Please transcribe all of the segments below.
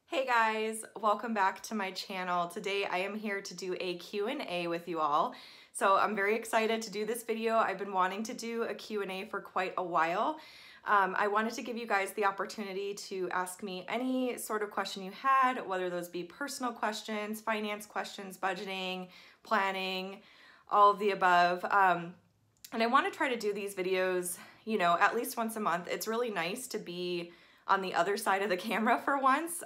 Hey guys, welcome back to my channel. Today I am here to do a Q&A with you all. So I'm very excited to do this video. I've been wanting to do a Q&A for quite a while. I wanted to give you guys the opportunity to ask me any sort of question you had, whether those be personal questions, finance questions, budgeting, planning, all of the above. And I want to try to do these videos, you know, at least once a month. It's really nice to be on the other side of the camera for once.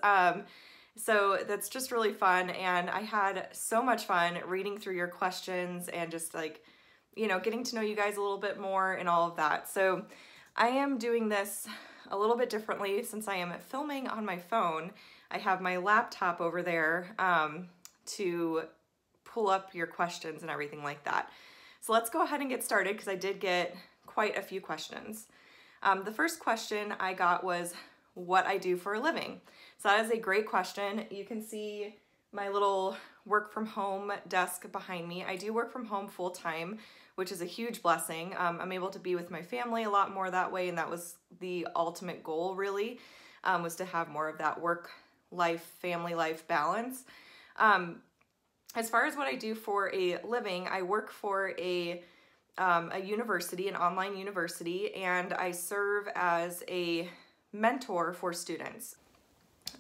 So that's just really fun. And I had so much fun reading through your questions and just like, you know, getting to know you guys a little bit more and all of that. So I am doing this a little bit differently since I am filming on my phone. I have my laptop over there to pull up your questions and everything like that. So let's go ahead and get started because I did get quite a few questions. The first question I got was what I do for a living. So that is a great question. You can see my little work from home desk behind me. I do work from home full time, which is a huge blessing. I'm able to be with my family a lot more that way, and that was the ultimate goal really, was to have more of that work life, family life balance. As far as what I do for a living, I work for a university, an online university, and I serve as a mentor for students.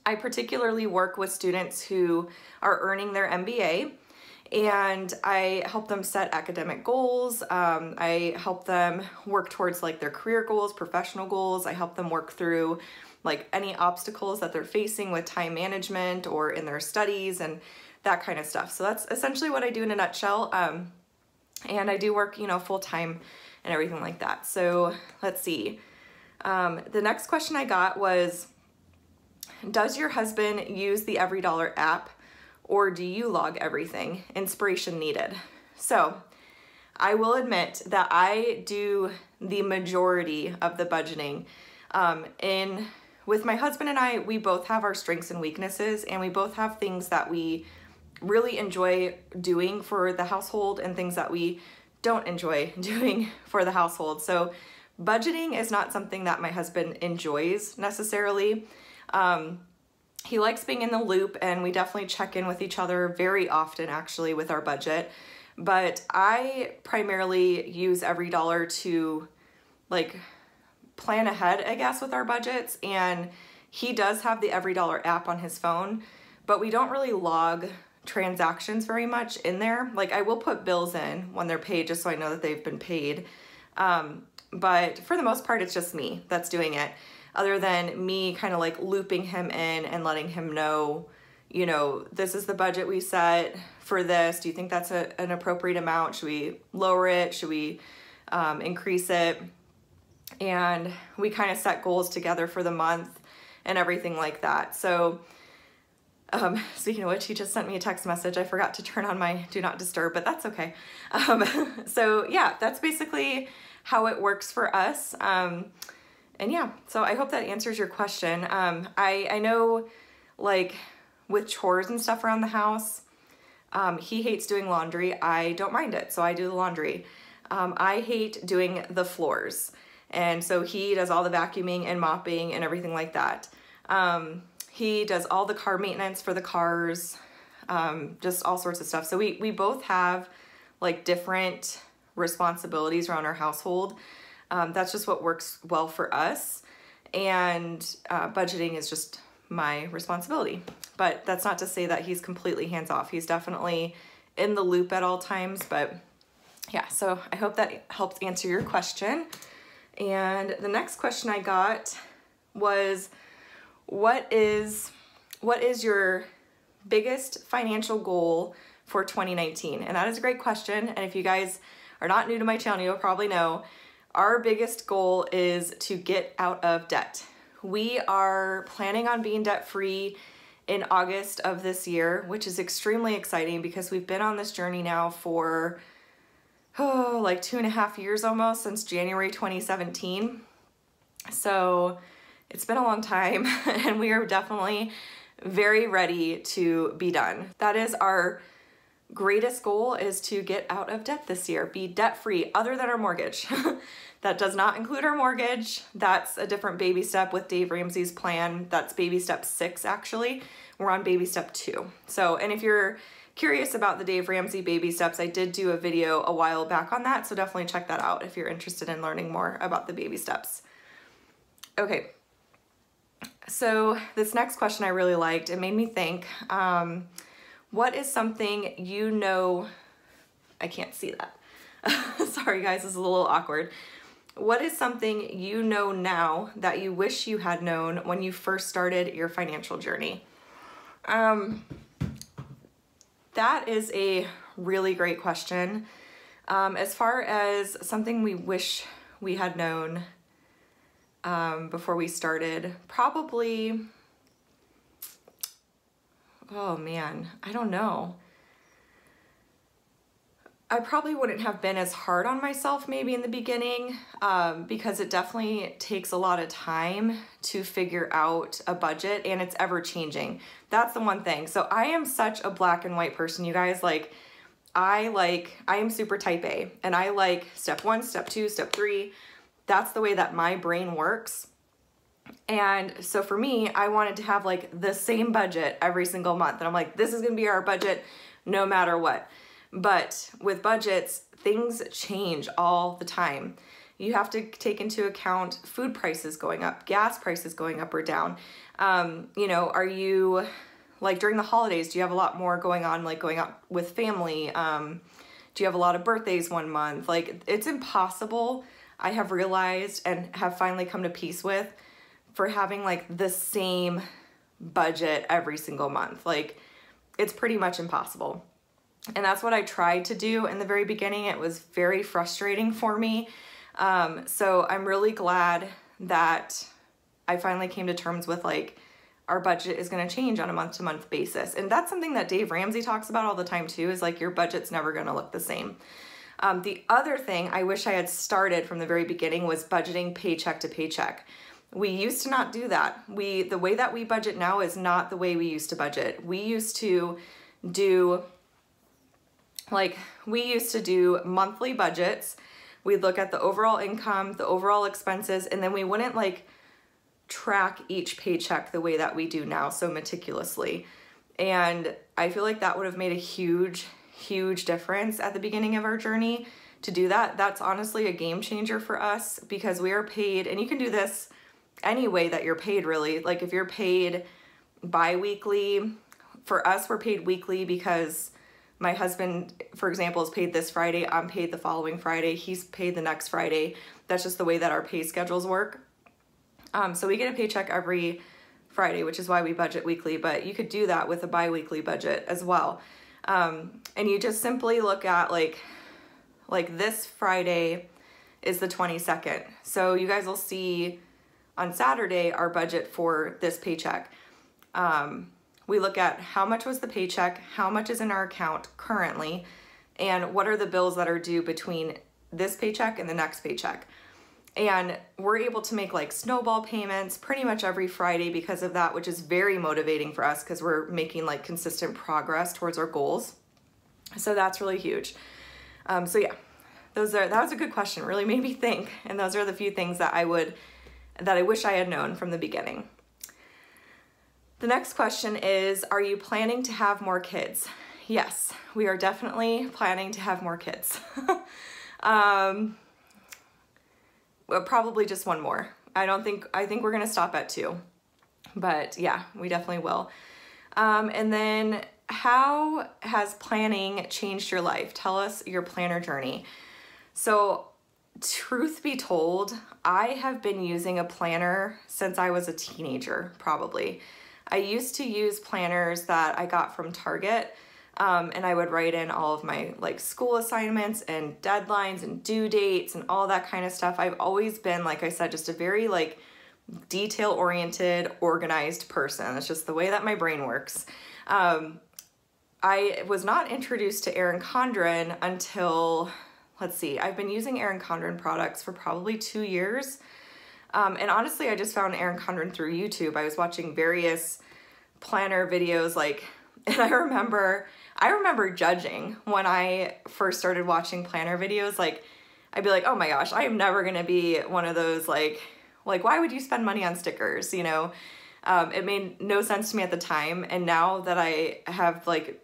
I particularly work with students who are earning their MBA, and I help them set academic goals. I help them work towards like their career goals, professional goals. I help them work through like any obstacles that they're facing with time management or in their studies and that kind of stuff. So that's essentially what I do in a nutshell. And I do work, you know, full time and everything like that. So let's see. The next question I got was, does your husband use the EVERYDOLLAR app or do you log everything? Inspiration needed. So I will admit that I do the majority of the budgeting. With my husband and I, we both have our strengths and weaknesses, and we both have things that we really enjoy doing for the household and things that we don't enjoy doing for the household. So budgeting is not something that my husband enjoys necessarily. He likes being in the loop, and we definitely check in with each other very often actually with our budget. But I primarily use EVERYDOLLAR to like plan ahead, I guess, with our budgets. And he does have the EVERYDOLLAR app on his phone, but we don't really log transactions very much in there. Like I will put bills in when they're paid just so I know that they've been paid. But for the most part, it's just me that's doing it, other than me kind of like looping him in and letting him know, you know, this is the budget we set for this. Do you think that's an appropriate amount? Should we lower it? Should we increase it? And we kind of set goals together for the month and everything like that. So speaking of which, he just sent me a text message. I forgot to turn on my do not disturb, but that's okay. So yeah, that's basically how it works for us. And yeah, so I hope that answers your question. I know like with chores and stuff around the house, he hates doing laundry. I don't mind it, so I do the laundry. I hate doing the floors. And so he does all the vacuuming and mopping and everything like that. He does all the car maintenance for the cars, just all sorts of stuff. So we both have like different responsibilities around our household. That's just what works well for us. And budgeting is just my responsibility. But that's not to say that he's completely hands off. He's definitely in the loop at all times. But yeah, so I hope that helps answer your question. And the next question I got was, what is your biggest financial goal for 2019? And that is a great question. And if you guys are not new to my channel, you'll probably know our biggest goal is to get out of debt. We are planning on being debt-free in August of this year, which is extremely exciting because we've been on this journey now for like 2.5 years almost, since January 2017. So it's been a long time and we are definitely very ready to be done. That is our greatest goal, is to get out of debt this year, be debt-free other than our mortgage. That does not include our mortgage. That's a different baby step with Dave Ramsey's plan. That's baby step 6 actually. We're on baby step 2. So, and if you're curious about the Dave Ramsey baby steps, I did do a video a while back on that, so definitely check that out if you're interested in learning more about the baby steps. Okay, so this next question I really liked. It made me think, what is something you know, I can't see that. Sorry guys, this is a little awkward. What is something you know now that you wish you had known when you first started your financial journey? That is a really great question. As far as something we wish we had known before we started, probably, oh man, I don't know. I probably wouldn't have been as hard on myself maybe in the beginning because it definitely takes a lot of time to figure out a budget, and it's ever changing. That's the one thing. So I am such a black and white person, you guys. Like I am super type A, and I like step 1, step 2, step 3. That's the way that my brain works. And so for me, I wanted to have like the same budget every single month. And I'm like, this is gonna be our budget no matter what. But with budgets, things change all the time. You have to take into account food prices going up, gas prices going up or down. You know, are you, like during the holidays, do you have a lot more going on, like going out with family? Do you have a lot of birthdays one month? Like it's impossible, I have realized and have finally come to peace with, for having like the same budget every single month. Like it's pretty much impossible. And that's what I tried to do in the very beginning. It was very frustrating for me. So I'm really glad that I finally came to terms with like our budget is going to change on a month-to-month basis. And that's something that Dave Ramsey talks about all the time too, is like your budget's never going to look the same. The other thing I wish I had started from the very beginning was budgeting paycheck to paycheck. We used to not do that. The way that we budget now is not the way we used to budget. We used to do monthly budgets. We'd look at the overall income, the overall expenses, and then we wouldn't like track each paycheck the way that we do now so meticulously. And I feel like that would have made a huge, huge difference at the beginning of our journey to do that. That's honestly a game changer for us because we are paid, and you can do this any way that you're paid really. Like if you're paid bi-weekly, for us we're paid weekly because my husband, for example, is paid this Friday. I'm paid the following Friday. He's paid the next Friday. That's just the way that our pay schedules work. So we get a paycheck every Friday, which is why we budget weekly, but you could do that with a bi-weekly budget as well. And you just simply look at like this Friday is the 22nd. So you guys will see on Saturday our budget for this paycheck. We look at how much was the paycheck, how much is in our account currently, and what are the bills that are due between this paycheck and the next paycheck. And we're able to make like snowball payments pretty much every Friday because of that, which is very motivating for us because we're making like consistent progress towards our goals. So that's really huge. So yeah, that was a good question. Really made me think. And those are the few things that I wish I had known from the beginning. The next question is, are you planning to have more kids? Yes, we are definitely planning to have more kids. Well, probably just one more. I think we're gonna stop at 2, but yeah, we definitely will. And then how has planning changed your life? Tell us your planner journey. So truth be told, I have been using a planner since I was a teenager, probably. I used to use planners that I got from Target, and I would write in all of my like school assignments and deadlines and due dates and all that kind of stuff. I've always been, like I said, just a very like detail-oriented, organized person. It's just the way that my brain works. I was not introduced to Erin Condren until, let's see, I've been using Erin Condren products for probably 2 years. And honestly, I just found Erin Condren through YouTube. I was watching various planner videos, and I remember judging when I first started watching planner videos. Like, I'd be like, oh my gosh, I am never gonna be one of those like why would you spend money on stickers, you know? It made no sense to me at the time, and now that I have like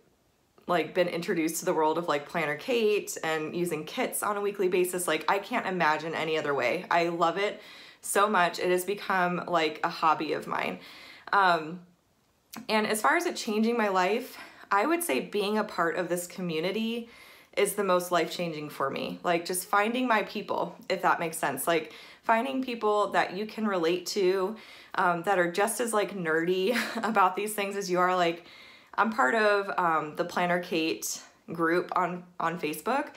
been introduced to the world of like Planner Kate and using kits on a weekly basis, like I can't imagine any other way. I love it so much. It has become like a hobby of mine. And as far as it changing my life, I would say being a part of this community is the most life-changing for me. Like just finding my people, if that makes sense. Like finding people that you can relate to, that are just as like nerdy about these things as you are. Like I'm part of the Planner Kate group on Facebook,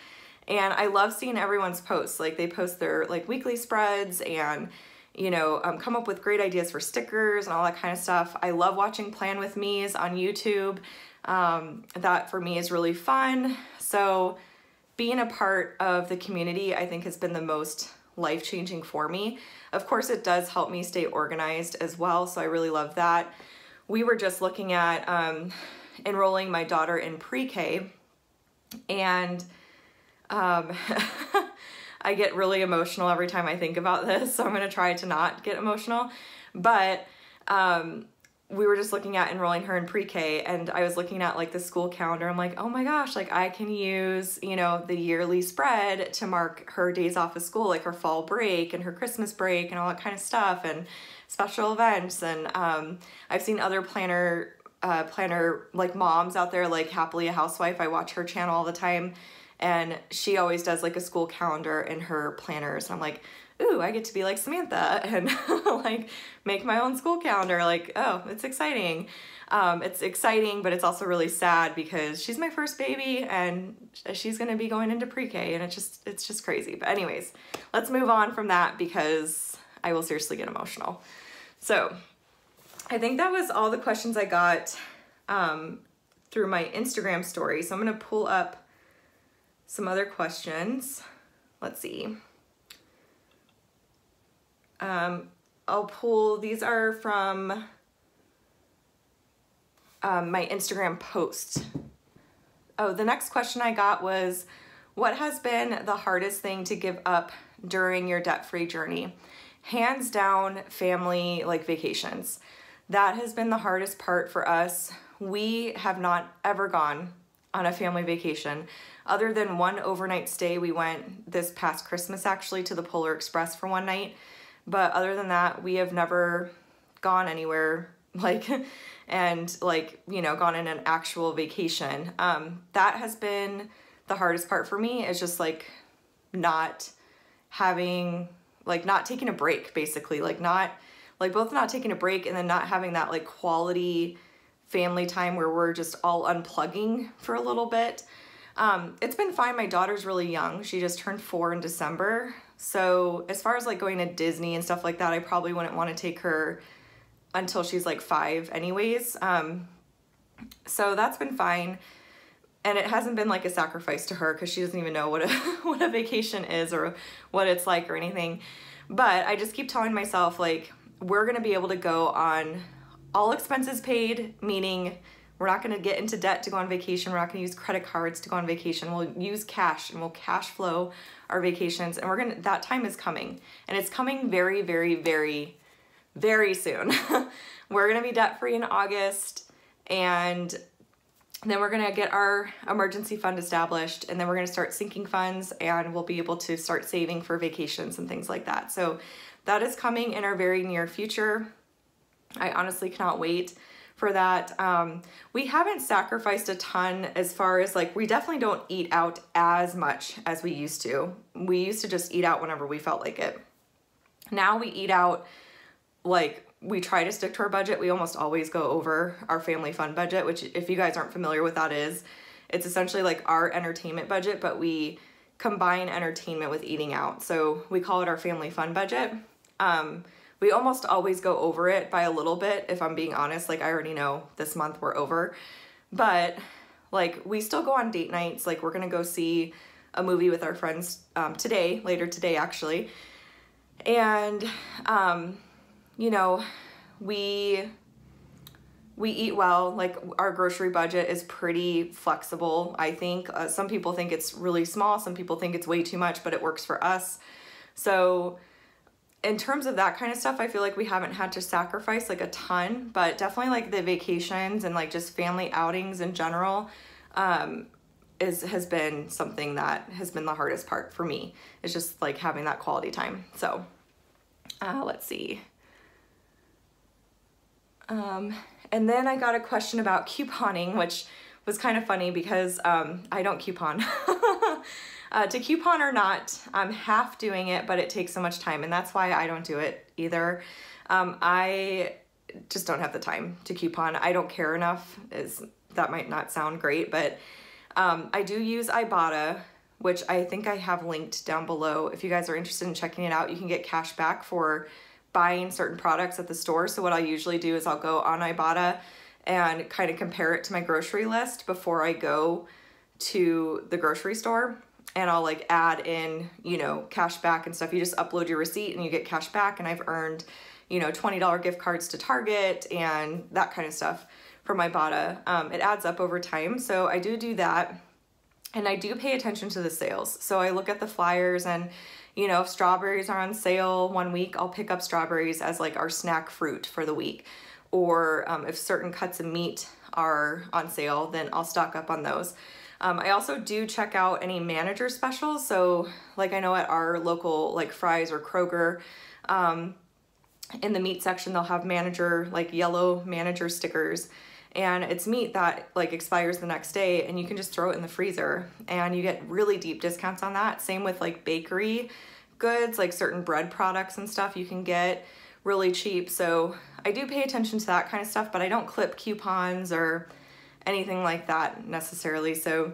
and I love seeing everyone's posts. Like they post their like weekly spreads and, you know, come up with great ideas for stickers and all that kind of stuff. I love watching Plan With Me's on YouTube. That for me is really fun. So being a part of the community, I think, has been the most life-changing for me. Of course, it does help me stay organized as well, so I really love that. We were just looking at enrolling my daughter in pre-K, and I get really emotional every time I think about this, so I'm going to try to not get emotional. But we were just looking at enrolling her in pre-K, and I was looking at like the school calendar. I'm like, oh my gosh, like I can use, you know, the yearly spread to mark her days off of school, like her fall break and her Christmas break and all that kind of stuff, and special events. And I've seen other planner like moms out there, like Happily a Housewife. I watch her channel all the time, and she always does like a school calendar in her planners. And I'm like, ooh, I get to be like Samantha and like make my own school calendar. Like, oh, it's exciting. It's exciting, but it's also really sad because she's my first baby and she's gonna be going into pre-K, and it's just crazy. But anyways, let's move on from that because I will seriously get emotional. So I think that was all the questions I got through my Instagram story. So I'm gonna pull up some other questions. Let's see. I'll pull, these are from my Instagram post. Oh, the next question I got was, what has been the hardest thing to give up during your debt-free journey? Hands down, family, like vacations. That has been the hardest part for us. We have not ever gone on a family vacation. Other than one overnight stay, we went this past Christmas actually to the Polar Express for one night. But other than that, we have never gone anywhere like, and like, you know, gone in an actual vacation. That has been the hardest part for me, is just like not having, like not taking a break basically, like both not taking a break and then not having that like quality family time where we're just all unplugging for a little bit. It's been fine. My daughter's really young. She just turned 4 in December. So as far as like going to Disney and stuff like that, I probably wouldn't want to take her until she's like 5 anyways. So that's been fine. And it hasn't been like a sacrifice to her because she doesn't even know what a vacation is or what it's like or anything. But I just keep telling myself, like, we're going to be able to go on all expenses paid, meaning we're not going to get into debt to go on vacation. We're not going to use credit cards to go on vacation. We'll use cash and we'll cash flow our vacations. And that time is coming. And it's coming very, very, very, very soon. We're going to be debt free in August. And then we're going to get our emergency fund established. And then we're going to start sinking funds, and we'll be able to start saving for vacations and things like that. So that is coming in our very near future. I honestly cannot wait for that. We haven't sacrificed a ton as far as like, we definitely don't eat out as much as we used to. We used to just eat out whenever we felt like it. Now we eat out, like we try to stick to our budget. We almost always go over our family fund budget, which if you guys aren't familiar with that is, it's essentially like our entertainment budget, but we combine entertainment with eating out. So we call it our family fund budget. We almost always go over it by a little bit, if I'm being honest. Like, I already know this month we're over. But, like, we still go on date nights. Like, we're going to go see a movie with our friends later today, actually. And, you know, we we eat well. Like our grocery budget is pretty flexible, I think. Some people think it's really small, some people think it's way too much, but it works for us. So in terms of that kind of stuff, I feel like we haven't had to sacrifice like a ton, but definitely like the vacations and like just family outings in general has been something that has been the hardest part for me. It's just like having that quality time. So let's see. And then I got a question about couponing, which was kind of funny because I don't coupon. To coupon or not, I'm half doing it, but it takes so much time, and that's why I don't do it either. I just don't have the time to coupon. I don't care enough. That might not sound great, but I do use Ibotta, which I think I have linked down below. If you guys are interested in checking it out, you can get cash back for buying certain products at the store. So what I usually do is I'll go on Ibotta and kind of compare it to my grocery list before I go to the grocery store. And I'll like add in, you know, cash back and stuff. You just upload your receipt and you get cash back. And I've earned, you know, $20 gift cards to Target and that kind of stuff from Ibotta. It adds up over time. So I do that. And I do pay attention to the sales. So I look at the flyers and, you know, if strawberries are on sale one week, I'll pick up strawberries as like our snack fruit for the week. Or if certain cuts of meat are on sale, then I'll stock up on those. I also do check out any manager specials. So like I know at our local like Fry's or Kroger, in the meat section, they'll have manager, like yellow manager stickers. And it's meat that like expires the next day and you can just throw it in the freezer and you get really deep discounts on that. Same with like bakery goods, like certain bread products and stuff you can get really cheap. So I do pay attention to that kind of stuff, but I don't clip coupons or anything like that necessarily. So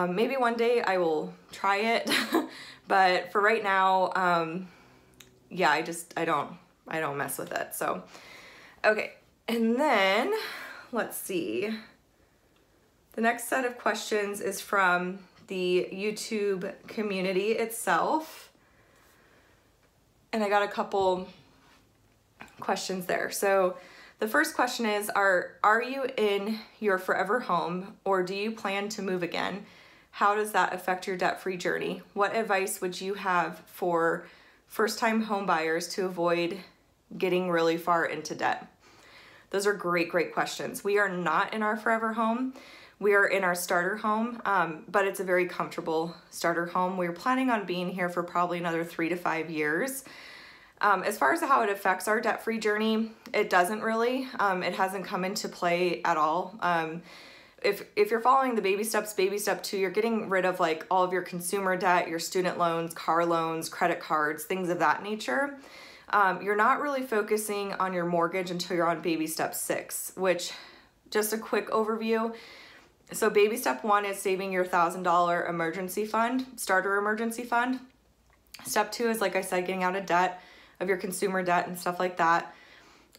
maybe one day I will try it, but for right now, yeah, I don't mess with it. So, okay. And then let's see. The next set of questions is from the YouTube community itself. And I got a couple questions there. So the first question is, are you in your forever home or do you plan to move again? How does that affect your debt-free journey? What advice would you have for first-time home buyers to avoid getting really far into debt? Those are great questions. We are not in our forever home. We are in our starter home, but it's a very comfortable starter home. We're planning on being here for probably another 3 to 5 years. As far as how it affects our debt-free journey, it doesn't really. It hasn't come into play at all. If you're following the baby steps, baby step 2, you're getting rid of like all of your consumer debt, your student loans, car loans, credit cards, things of that nature. You're not really focusing on your mortgage until you're on baby step 6, which, just a quick overview. So baby step 1 is saving your $1,000 emergency fund, starter emergency fund. Step 2 is, like I said, getting out of debt, of your consumer debt and stuff like that.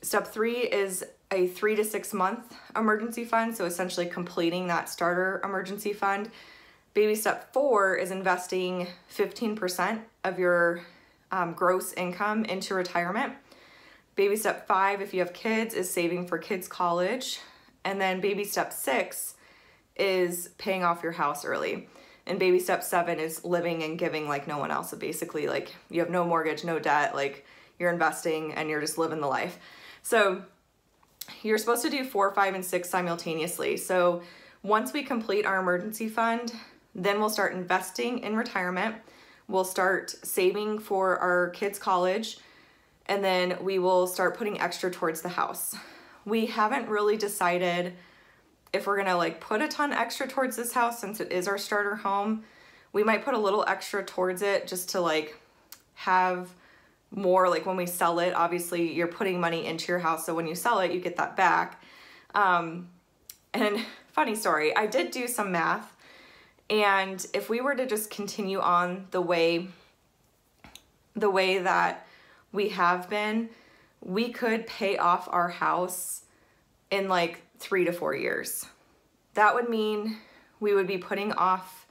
Step 3 is a 3 to 6 month emergency fund, so essentially completing that starter emergency fund. Baby step 4 is investing 15% of your gross income into retirement. Baby step 5, if you have kids, is saving for kids' college. And then baby step 6 is paying off your house early. And baby step 7 is living and giving like no one else. So basically, like, you have no mortgage, no debt, like you're investing and you're just living the life. So you're supposed to do 4, 5, and 6 simultaneously. So once we complete our emergency fund, then we'll start investing in retirement. We'll start saving for our kids' college, and then we will start putting extra towards the house. We haven't really decided if we're gonna like put a ton extra towards this house since it is our starter home. We might put a little extra towards it just to like have more, like when we sell it, obviously you're putting money into your house, so when you sell it, you get that back. And funny story, I did do some math, and if we were to just continue on the way that we have been, we could pay off our house in like 3 to 4 years. That would mean we would be putting off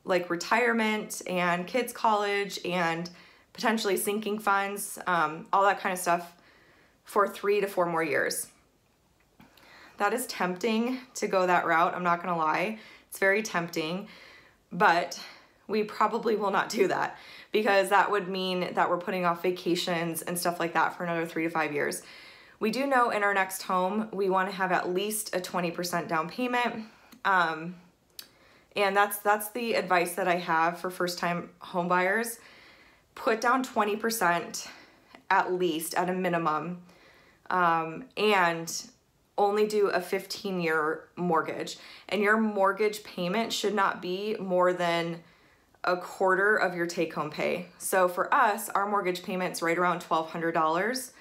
like retirement and kids' college and potentially sinking funds, all that kind of stuff for 3 to 4 more years. that is tempting to go that route. I'm not gonna lie, it's very tempting, but we probably will not do that because that would mean that we're putting off vacations and stuff like that for another 3 to 5 years. We do know in our next home, we want to have at least a 20% down payment. And that's the advice that I have for first-time home buyers. Put down 20% at least, at a minimum, and only do a 15-year mortgage. And your mortgage payment should not be more than a quarter of your take-home pay. So for us, our mortgage payment's right around $1,200,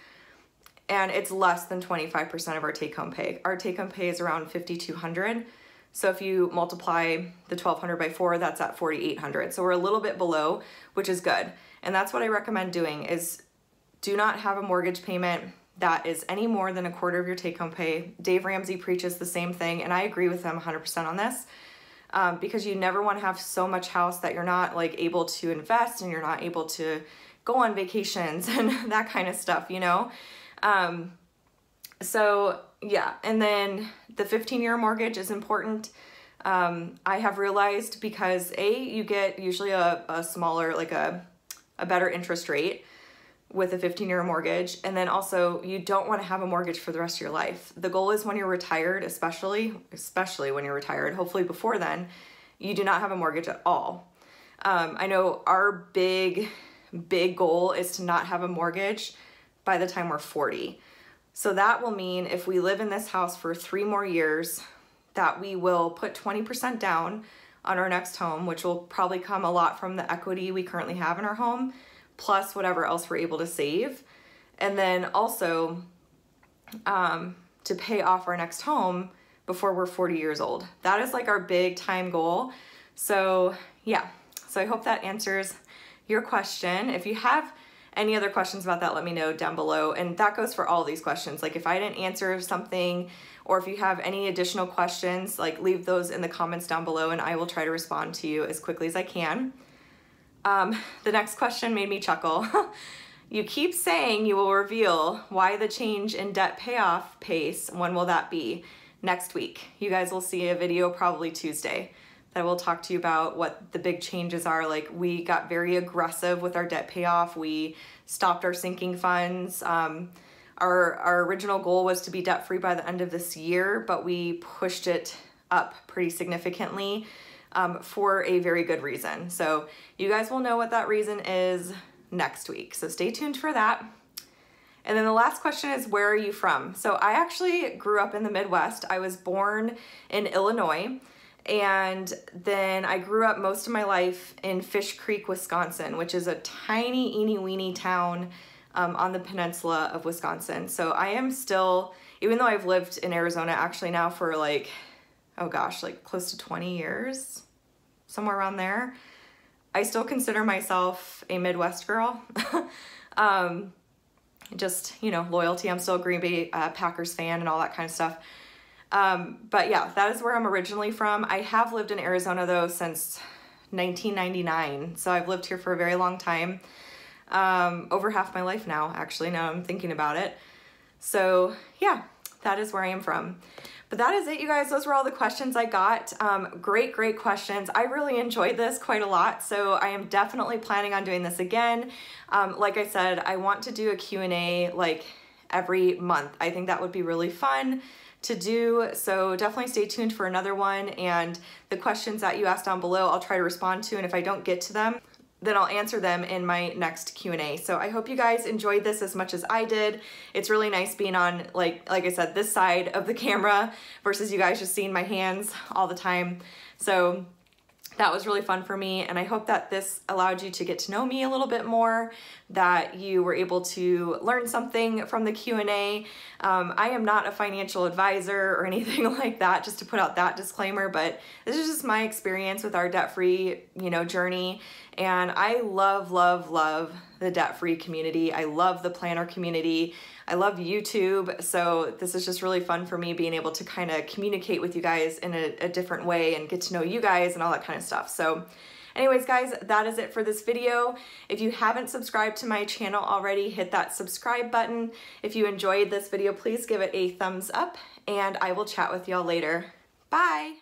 and it's less than 25% of our take-home pay. Our take-home pay is around $5,200. So if you multiply the 1,200 by 4, that's at 4,800. So we're a little bit below, which is good. And that's what I recommend doing, is do not have a mortgage payment that is any more than a quarter of your take-home pay. Dave Ramsey preaches the same thing, and I agree with him 100% on this, because you never want to have so much house that you're not like able to invest and you're not able to go on vacations and that kind of stuff, you know? So yeah, and then the 15-year mortgage is important. I have realized because you get usually a smaller, like a better interest rate with a 15-year mortgage. And then also you don't want to have a mortgage for the rest of your life. The goal is when you're retired, especially when you're retired, hopefully before then, you do not have a mortgage at all. I know our big goal is to not have a mortgage by the time we're 40. So that will mean if we live in this house for 3 more years, that we will put 20% down on our next home, which will probably come a lot from the equity we currently have in our home, plus whatever else we're able to save. And then also to pay off our next home before we're 40 years old. That is like our big time goal. So yeah, so I hope that answers your question. If you have any other questions about that, let me know down below. And that goes for all these questions. Like if I didn't answer something, or if you have any additional questions, like leave those in the comments down below and I will try to respond to you as quickly as I can. The next question made me chuckle. You keep saying you will reveal why the change in debt payoff pace. When will that be? Next week. You guys will see a video probably Tuesday that will talk to you about what the big changes are. Like we got very aggressive with our debt payoff. We stopped our sinking funds. Our original goal was to be debt free by the end of this year, but we pushed it up pretty significantly for a very good reason. So you guys will know what that reason is next week. So stay tuned for that. And then the last question is, where are you from? So I actually grew up in the Midwest. I was born in Illinois, and then I grew up most of my life in Fish Creek, Wisconsin, which is a tiny, eeny-weeny town on the peninsula of Wisconsin. So I am still, even though I've lived in Arizona actually now for like, oh gosh, like close to 20 years, somewhere around there, I still consider myself a Midwest girl. Just, you know, loyalty. I'm still a Green Bay Packers fan and all that kind of stuff. But yeah, that is where I'm originally from. I have lived in Arizona though since 1999. So I've lived here for a very long time. Over half my life now, actually, now I'm thinking about it. So yeah, that is where I am from. But that is it, you guys. Those were all the questions I got. Great questions. I really enjoyed this quite a lot, so I am definitely planning on doing this again. Like I said, I want to do a Q&A like every month. I think that would be really fun to do, so definitely stay tuned for another one. And the questions that you asked down below, I'll try to respond to, and if I don't get to them, then I'll answer them in my next Q&A. So I hope you guys enjoyed this as much as I did. It's really nice being on, like I said, this side of the camera versus you guys just seeing my hands all the time. So that was really fun for me, and I hope that this allowed you to get to know me a little bit more, that you were able to learn something from the Q&A. I am not a financial advisor or anything like that, just to put out that disclaimer, but this is just my experience with our debt-free, you know, journey. And I love the debt-free community. I love the planner community. I love YouTube. So this is just really fun for me, being able to kind of communicate with you guys in a different way and get to know you guys and all that kind of stuff. So Anyways, guys, that is it for this video. If you haven't subscribed to my channel already, hit that subscribe button. If you enjoyed this video, please give it a thumbs up, and I will chat with y'all later. Bye!